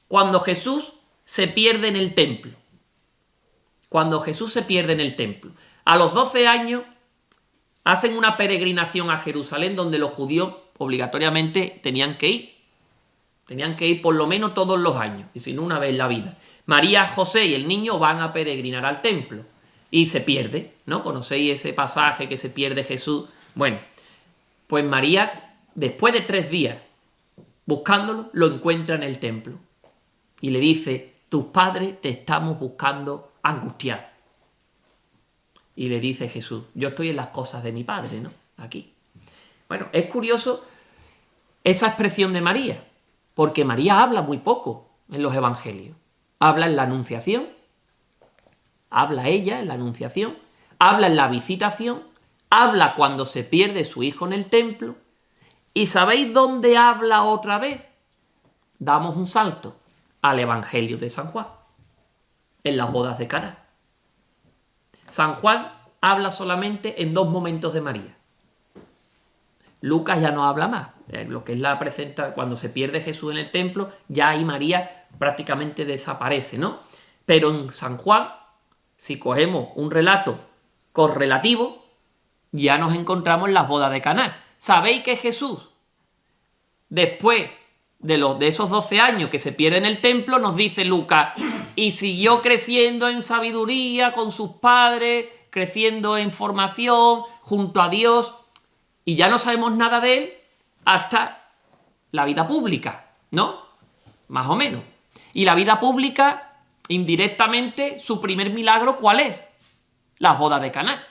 S2: Cuando Jesús se pierde en el templo, a los 12 años hacen una peregrinación a Jerusalén donde los judíos obligatoriamente tenían que ir por lo menos todos los años, y si no, una vez en la vida. María, José y el niño van a peregrinar al templo y se pierde, ¿no? ¿Conocéis ese pasaje que se pierde Jesús? Bueno, pues María, después de 3 días buscándolo, lo encuentra en el templo y le dice: tus padres te estamos buscando angustiado. Y le dice Jesús: yo estoy en las cosas de mi padre, ¿no? Aquí. Bueno, es curioso esa expresión de María, porque María habla muy poco en los evangelios. Habla en la Anunciación, habla ella en la Anunciación, habla en la Visitación, habla cuando se pierde su hijo en el templo. ¿Y sabéis dónde habla otra vez? Damos un salto al Evangelio de San Juan, en las bodas de Caná. San Juan habla solamente en 2 momentos de María. Lucas ya no habla más. Lo que es la presenta, cuando se pierde Jesús en el templo, ya ahí María prácticamente desaparece, ¿no? Pero en San Juan, si cogemos un relato correlativo, ya nos encontramos en las bodas de Caná. ¿Sabéis que Jesús, después de esos 12 años que se pierde en el templo, nos dice Lucas, y siguió creciendo en sabiduría con sus padres, creciendo en formación, junto a Dios, y ya no sabemos nada de él hasta la vida pública, ¿no? Más o menos. Y la vida pública, indirectamente, su primer milagro, ¿cuál es? las bodas de Caná.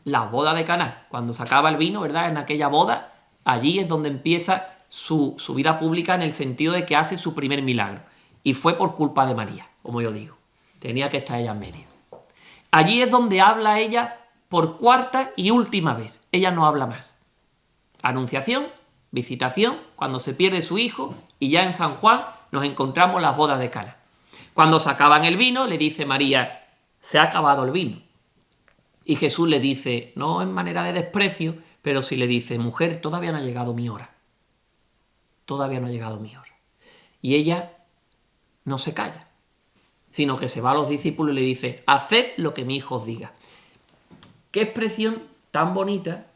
S2: Las bodas de Caná. Cuando se acaba el vino, ¿verdad? En aquella boda, allí es donde empieza su vida pública en el sentido de que hace su primer milagro. Y fue por culpa de María, como yo digo. Tenía que estar ella en medio. Allí es donde habla ella por cuarta y última vez. Ella no habla más. Anunciación, visitación, cuando se pierde su hijo, y ya en San Juan nos encontramos las bodas de Caná. Cuando se acaban el vino, le dice María, se ha acabado el vino. Y Jesús le dice, no en manera de desprecio, pero sí le dice, mujer, todavía no ha llegado mi hora. Todavía no ha llegado mi hora. Y ella no se calla, sino que se va a los discípulos y le dice, haced lo que mi hijo os diga. Qué expresión tan bonita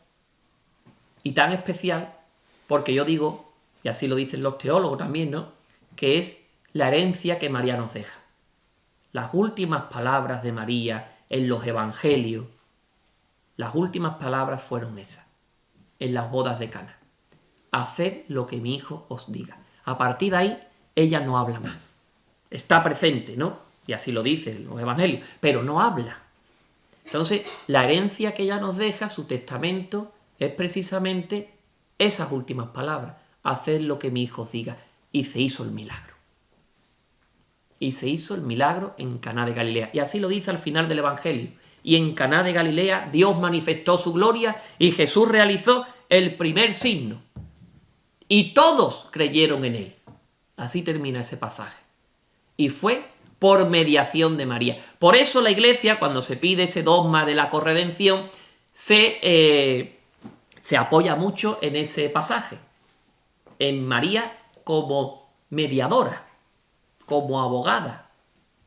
S2: y tan especial, porque yo digo, y así lo dicen los teólogos también, ¿no?, que es la herencia que María nos deja. Las últimas palabras de María en los evangelios, las últimas palabras fueron esas, en las bodas de Caná. Haced lo que mi hijo os diga. A partir de ahí, ella no habla más. Está presente, ¿no? Y así lo dicen los evangelios, pero no habla. Entonces, la herencia que ella nos deja, su testamento, es precisamente esas últimas palabras. Haced lo que mi hijo os diga. Y se hizo el milagro. Y se hizo el milagro en Caná de Galilea. Y así lo dice al final del evangelio. Y en Caná de Galilea Dios manifestó su gloria y Jesús realizó el primer signo. Y todos creyeron en él. Así termina ese pasaje. Y fue por mediación de María. Por eso la Iglesia, cuando se pide ese dogma de la corredención, se apoya mucho en ese pasaje. En María como mediadora, como abogada,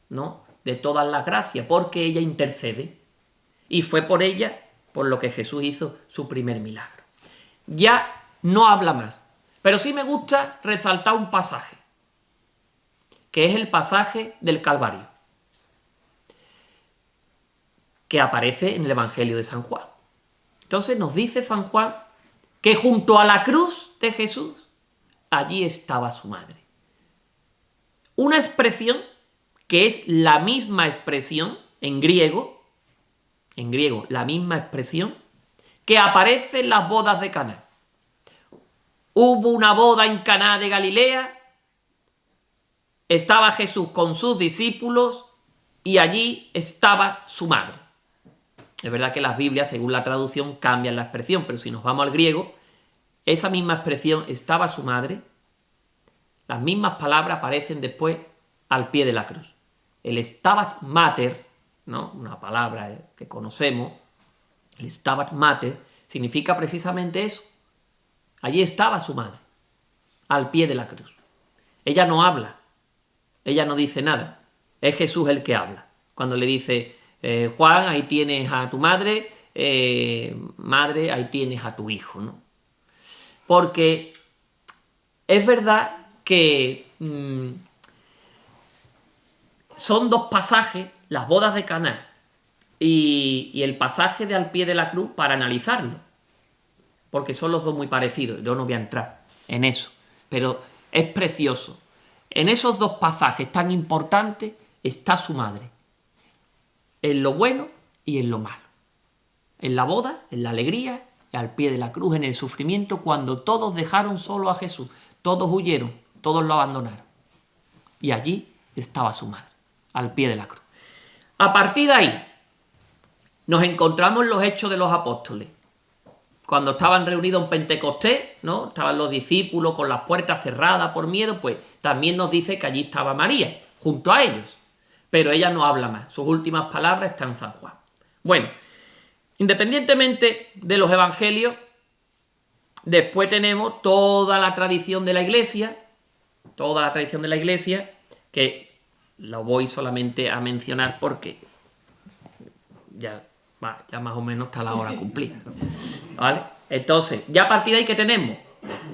S2: ¿no?, de todas las gracias, porque ella intercede. Y fue por ella por lo que Jesús hizo su primer milagro. Ya no habla más, pero sí me gusta resaltar un pasaje, que es el pasaje del Calvario, que aparece en el Evangelio de San Juan. Entonces nos dice San Juan que junto a la cruz de Jesús, allí estaba su madre. Una expresión que es la misma expresión en griego, la misma expresión que aparece en las bodas de Caná. Hubo una boda en Caná de Galilea, estaba Jesús con sus discípulos y allí estaba su madre. Es verdad que las Biblias, según la traducción, cambian la expresión, pero si nos vamos al griego, esa misma expresión, estaba su madre, las mismas palabras aparecen después al pie de la cruz. El Stabat Mater, ¿no?, una palabra que conocemos, el Stabat Mater, significa precisamente eso. Allí estaba su madre, al pie de la cruz. Ella no habla, ella no dice nada, es Jesús el que habla. Cuando le dice, Juan, ahí tienes a tu madre, madre, ahí tienes a tu hijo, ¿no? Porque es verdad que son dos pasajes, las bodas de Caná y el pasaje de al pie de la cruz, para analizarlo, porque son los dos muy parecidos. Yo no voy a entrar en eso, pero es precioso. En esos dos pasajes tan importantes está su madre, en lo bueno y en lo malo, en la boda, en la alegría, y al pie de la cruz, en el sufrimiento, cuando todos dejaron solo a Jesús, todos huyeron, todos lo abandonaron, y allí estaba su madre, al pie de la cruz. A partir de ahí nos encontramos en los Hechos de los Apóstoles, cuando estaban reunidos en Pentecostés, ¿no?, estaban los discípulos con las puertas cerradas por miedo, pues también nos dice que allí estaba María, junto a ellos, pero ella no habla más, sus últimas palabras están en San Juan. Bueno, independientemente de los evangelios, después tenemos toda la tradición de la Iglesia, que lo voy solamente a mencionar porque ya más o menos está la hora cumplida, ¿vale? Entonces, ya a partir de ahí, ¿qué tenemos?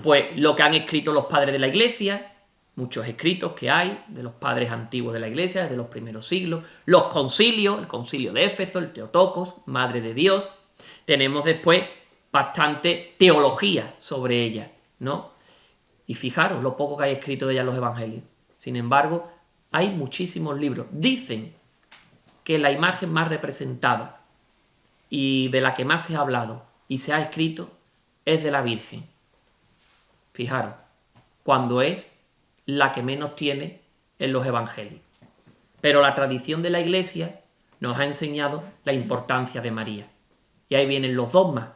S2: Pues lo que han escrito los padres de la Iglesia, muchos escritos que hay de los padres antiguos de la Iglesia, desde los primeros siglos, los concilios, el concilio de Éfeso, el Teotocos, Madre de Dios. Tenemos después bastante teología sobre ella, ¿no? Y fijaros lo poco que hay escrito de ella en los evangelios. Sin embargo, hay muchísimos libros. Dicen que la imagen más representada y de la que más se ha hablado y se ha escrito es de la Virgen. Fijaros, cuando es la que menos tiene en los evangelios. Pero la tradición de la Iglesia nos ha enseñado la importancia de María. Y ahí vienen los dogmas.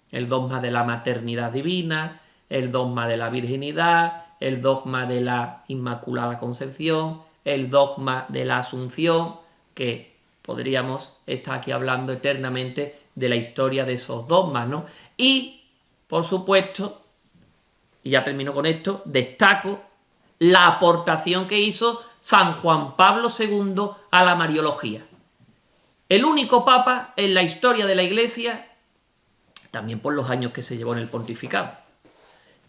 S2: El dogma de la maternidad divina, el dogma de la virginidad, el dogma de la Inmaculada Concepción, el dogma de la Asunción, que podríamos estar aquí hablando eternamente de la historia de esos dogmas, ¿no? Y, por supuesto, y ya termino con esto, destaco la aportación que hizo San Juan Pablo II a la Mariología. El único papa en la historia de la Iglesia, también por los años que se llevó en el pontificado,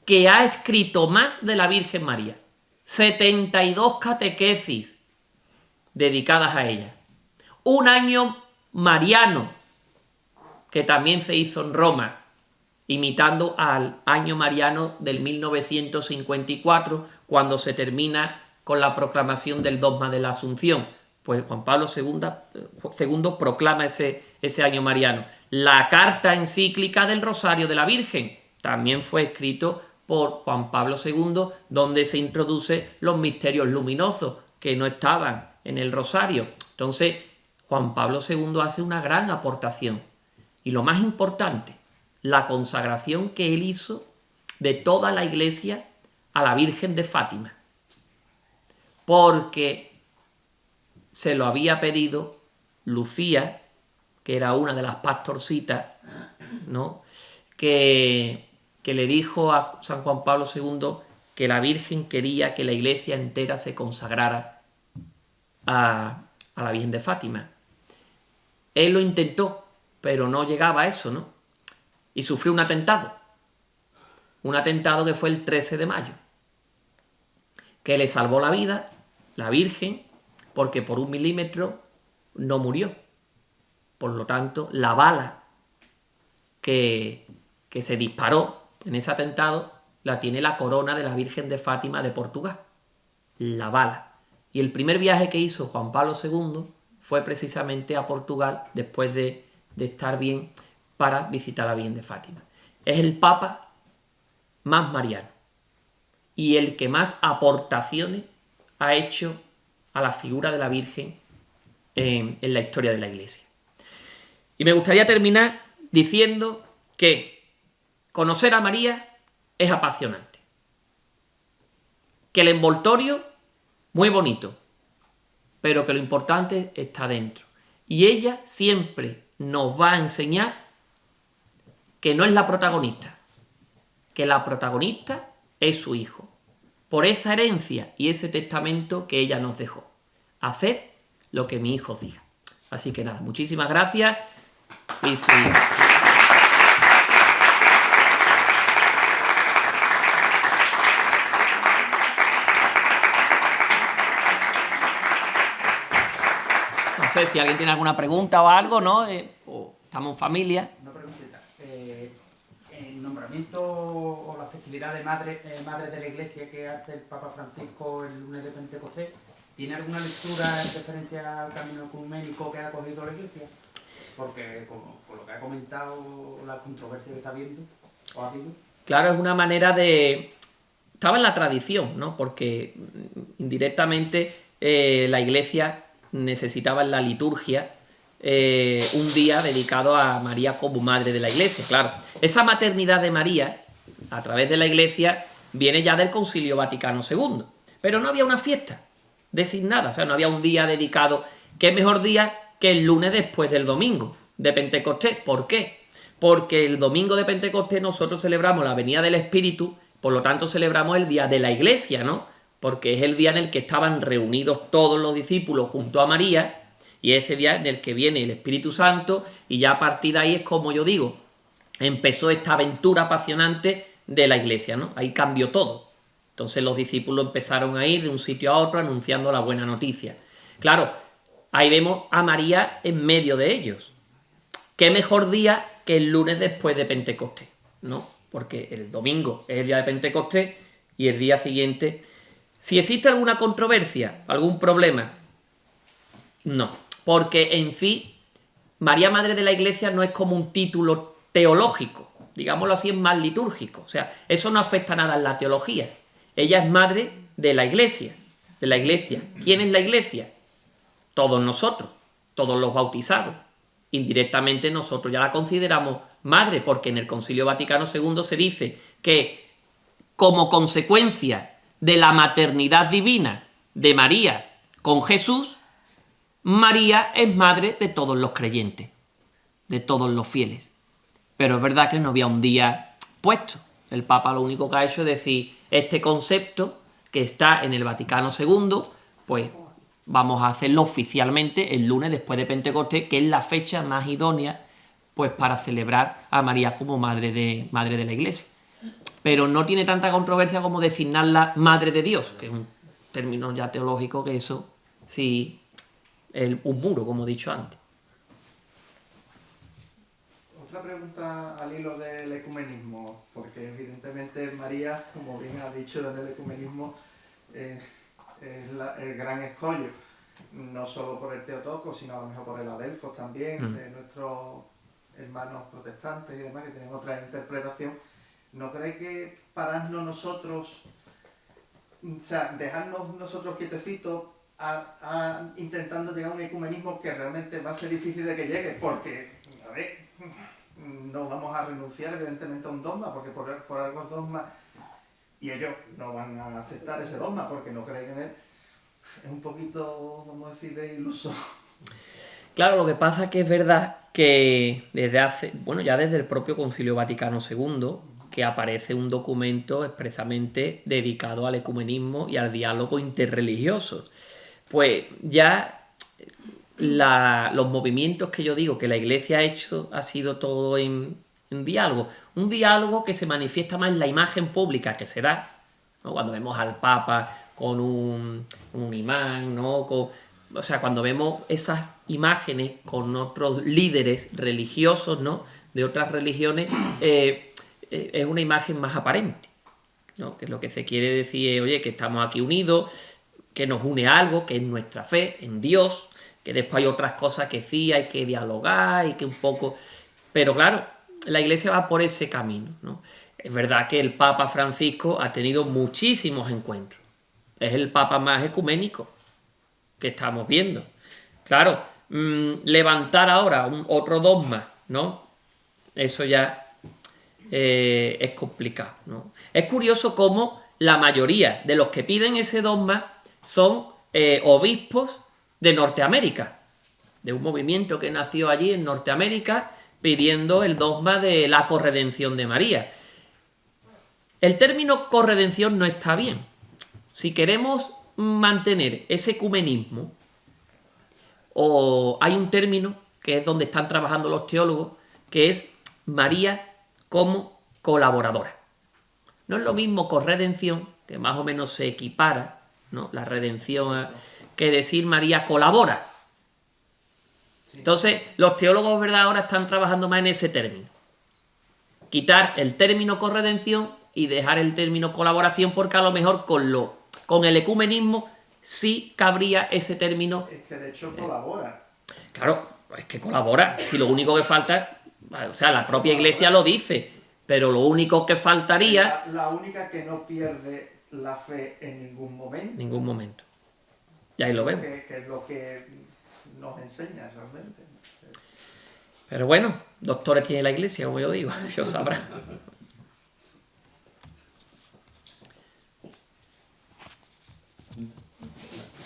S2: que ha escrito más de la Virgen María. 72 catequesis dedicadas a ella. Un año mariano, que también se hizo en Roma, imitando al año mariano del 1954, cuando se termina con la proclamación del dogma de la Asunción. Pues Juan Pablo II proclama ese año mariano. La carta encíclica del Rosario de la Virgen también fue escrito por Juan Pablo II, donde se introduce los misterios luminosos que no estaban en el Rosario. Entonces, Juan Pablo II hace una gran aportación. Y lo más importante, la consagración que él hizo de toda la Iglesia a la Virgen de Fátima. Porque se lo había pedido Lucía, que era una de las pastorcitas, ¿no? que le dijo a San Juan Pablo II que la Virgen quería que la Iglesia entera se consagrara a la Virgen de Fátima. Él lo intentó, pero no llegaba a eso, ¿no? Y sufrió un atentado que fue el 13 de mayo, que le salvó la vida, la Virgen, porque por 1 milímetro no murió. Por lo tanto, la bala que se disparó en ese atentado la tiene la corona de la Virgen de Fátima de Portugal. La bala. Y el primer viaje que hizo Juan Pablo II fue precisamente a Portugal, después de estar bien, para visitar a la Virgen de Fátima. Es el Papa más mariano y el que más aportaciones ha hecho a la figura de la Virgen en la historia de la Iglesia. Y me gustaría terminar diciendo que conocer a María es apasionante. Que el envoltorio, muy bonito, pero que lo importante está dentro. Y ella siempre nos va a enseñar que no es la protagonista, que la protagonista es su hijo, por esa herencia y ese testamento que ella nos dejó. Haced lo que mi hijo diga. Así que nada, muchísimas gracias y sí. No sé si alguien tiene alguna pregunta o algo, ¿no? O estamos en familia.
S3: Una preguntita. El nombramiento o la festividad de madre de la Iglesia que hace el Papa Francisco el lunes de Pentecostés, ¿tiene alguna lectura en referencia al camino ecuménico que ha cogido la Iglesia? Porque, por lo que ha comentado, la controversia que está viendo, ¿o ha habido?
S2: Claro, es una manera de... Estaba en la tradición, ¿no? Porque indirectamente la Iglesia necesitaba en la liturgia un día dedicado a María como madre de la Iglesia. Claro, esa maternidad de María, a través de la Iglesia, viene ya del Concilio Vaticano II. Pero no había una fiesta designada, o sea, no había un día dedicado. ¿Qué mejor día que el lunes después del domingo de Pentecostés? ¿Por qué? Porque el domingo de Pentecostés nosotros celebramos la venida del Espíritu, por lo tanto celebramos el día de la Iglesia, ¿no? Porque es el día en el que estaban reunidos todos los discípulos junto a María, y ese día en el que viene el Espíritu Santo, y ya a partir de ahí es como yo digo, empezó esta aventura apasionante de la Iglesia, ¿no? Ahí cambió todo. Entonces los discípulos empezaron a ir de un sitio a otro anunciando la buena noticia. Claro, ahí vemos a María en medio de ellos. ¿Qué mejor día que el lunes después de Pentecostés? ¿No? Porque el domingo es el día de Pentecostés y el día siguiente... Si existe alguna controversia, algún problema, no. Porque en sí María Madre de la Iglesia no es como un título teológico, digámoslo así, es más litúrgico. O sea, eso no afecta nada en la teología. Ella es madre de la Iglesia, de la Iglesia. ¿Quién es la Iglesia? Todos nosotros, todos los bautizados. Indirectamente nosotros ya la consideramos madre, porque en el Concilio Vaticano II se dice que como consecuencia de la maternidad divina de María con Jesús, María es madre de todos los creyentes, de todos los fieles. Pero es verdad que no había un día puesto. El Papa lo único que ha hecho es decir, este concepto que está en el Vaticano II, pues vamos a hacerlo oficialmente el lunes después de Pentecostés, que es la fecha más idónea pues para celebrar a María como madre de la Iglesia. Pero no tiene tanta controversia como designarla Madre de Dios, que es un término ya teológico que eso sí es un muro, como he dicho antes.
S4: Otra pregunta al hilo del ecumenismo, porque evidentemente María, como bien ha dicho en el ecumenismo, es el gran escollo, no solo por el Teotocos, sino a lo mejor por el Adelfos también, de nuestros hermanos protestantes y demás, que tienen otra interpretación. ¿No cree que pararnos nosotros, o sea, dejarnos nosotros quietecitos intentando llegar a un ecumenismo que realmente va a ser difícil de que llegue? Porque, a ver, no vamos a renunciar evidentemente a un dogma, porque por algo es dogma, y ellos no van a aceptar ese dogma porque no creen en él. Es un poquito, vamos a decir, de iluso.
S2: Claro, lo que pasa es que es verdad que desde el propio Concilio Vaticano II, que aparece un documento expresamente dedicado al ecumenismo y al diálogo interreligioso. Pues ya los movimientos que yo digo que la Iglesia ha hecho ha sido todo en diálogo. Un diálogo que se manifiesta más en la imagen pública que se da, ¿no? Cuando vemos al Papa con un imán, ¿no? O sea, cuando vemos esas imágenes con otros líderes religiosos, ¿no? De otras religiones, es una imagen más aparente, ¿no? Que lo que se quiere decir es, oye, que estamos aquí unidos, que nos une algo, que es nuestra fe en Dios, que después hay otras cosas que sí hay que dialogar y que un poco... Pero claro, la Iglesia va por ese camino, ¿no? Es verdad que el Papa Francisco ha tenido muchísimos encuentros. Es el Papa más ecuménico que estamos viendo. Claro, levantar ahora otro dogma, ¿no? Eso ya es complicado, ¿no? Es curioso cómo la mayoría de los que piden ese dogma son obispos de Norteamérica, de un movimiento que nació allí en Norteamérica pidiendo el dogma de la corredención de María. El término corredención no está bien. Si queremos mantener ese ecumenismo, o hay un término que es donde están trabajando los teólogos, que es María como colaboradora. No es lo mismo corredención, que más o menos se equipara, ¿no? La redención, que decir María colabora. Entonces, los teólogos, ¿verdad?, ahora están trabajando más en ese término. Quitar el término corredención y dejar el término colaboración, porque a lo mejor con el ecumenismo sí cabría ese término.
S4: Es que de hecho colabora.
S2: Claro, es que colabora. Si lo único que falta, o sea, la propia Iglesia lo dice, pero lo único que faltaría...
S4: La única que no pierde la fe en ningún momento.
S2: Ningún momento. Y ahí lo vemos.
S4: Que es lo que nos enseña realmente.
S2: Pero bueno, doctores tiene la Iglesia, como yo digo, ellos sabrán.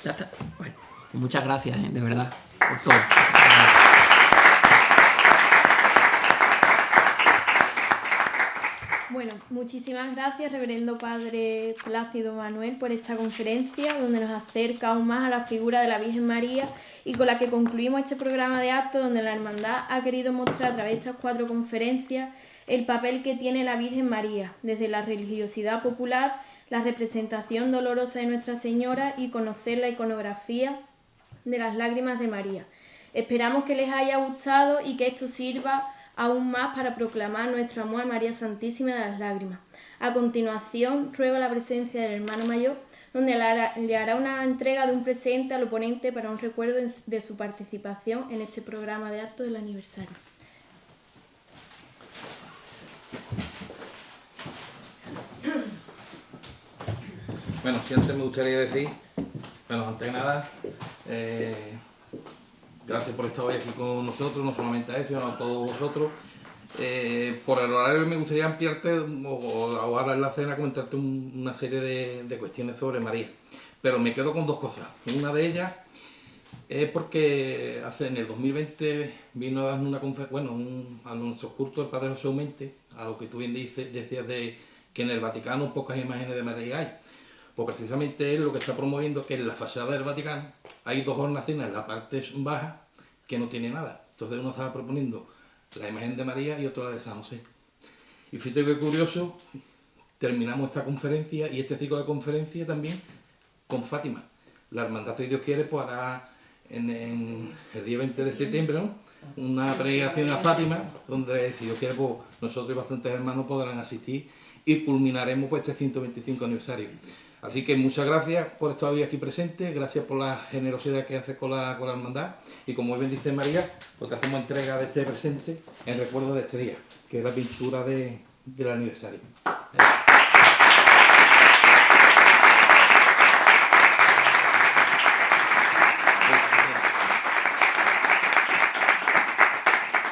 S2: Ya está. Bueno, muchas gracias, de verdad, por todo.
S1: Bueno, muchísimas gracias, Reverendo Padre Plácido Manuel, por esta conferencia donde nos acerca aún más a la figura de la Virgen María y con la que concluimos este programa de actos donde la Hermandad ha querido mostrar a través de estas 4 conferencias el papel que tiene la Virgen María, desde la religiosidad popular, la representación dolorosa de Nuestra Señora y conocer la iconografía de las lágrimas de María. Esperamos que les haya gustado y que esto sirva aún más para proclamar nuestro amor a María Santísima de las Lágrimas. A continuación, ruego la presencia del hermano mayor donde le hará una entrega de un presente al oponente para un recuerdo de su participación en este programa de actos del aniversario.
S5: Bueno, si antes me gustaría decir, bueno, antes de nada, gracias por estar hoy aquí con nosotros, no solamente a eso, sino a todos vosotros. Por el horario me gustaría ampliarte o ahora en la cena comentarte una serie de cuestiones sobre María. Pero me quedo con dos cosas. Una de ellas es porque en el 2020 vino a darnos una conferencia, bueno, a nuestros cultos el Padre José Aumente, a lo que tú bien decías de que en el Vaticano pocas imágenes de María hay. Pues precisamente él lo que está promoviendo es que en la fachada del Vaticano hay dos hornacinas en la parte baja que no tiene nada. Entonces uno estaba proponiendo la imagen de María y otra la de San José. Y fíjate qué curioso, terminamos esta conferencia y este ciclo de conferencia también con Fátima. La Hermandad, si Dios quiere, pues hará en el día 20 de septiembre, ¿no?, una peregrinación a Fátima, donde, si Dios quiere, pues nosotros y bastantes hermanos podrán asistir y culminaremos pues este 125 aniversario. Así que muchas gracias por estar hoy aquí presente, gracias por la generosidad que haces con la hermandad, y como bien dice María, pues te hacemos entrega de este presente en recuerdo de este día, que es la pintura del aniversario.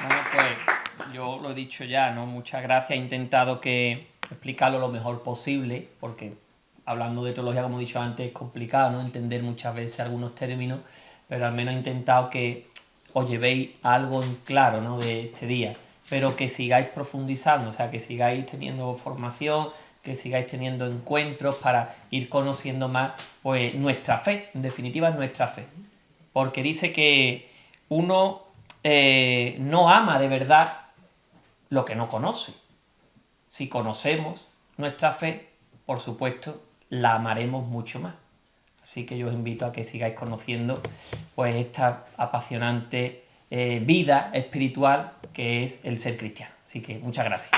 S2: Bueno, pues yo lo he dicho ya, ¿no? Muchas gracias, he intentado explicarlo lo mejor posible, porque hablando de teología, como he dicho antes, es complicado, ¿no?, entender muchas veces algunos términos, pero al menos he intentado que os llevéis algo en claro, ¿no?, de este día, pero que sigáis profundizando, o sea, que sigáis teniendo formación, que sigáis teniendo encuentros para ir conociendo más pues nuestra fe, en definitiva nuestra fe, porque dice que uno no ama de verdad lo que no conoce. Si conocemos nuestra fe, por supuesto, la amaremos mucho más. Así que yo os invito a que sigáis conociendo pues esta apasionante vida espiritual que es el ser cristiano. Así que muchas gracias.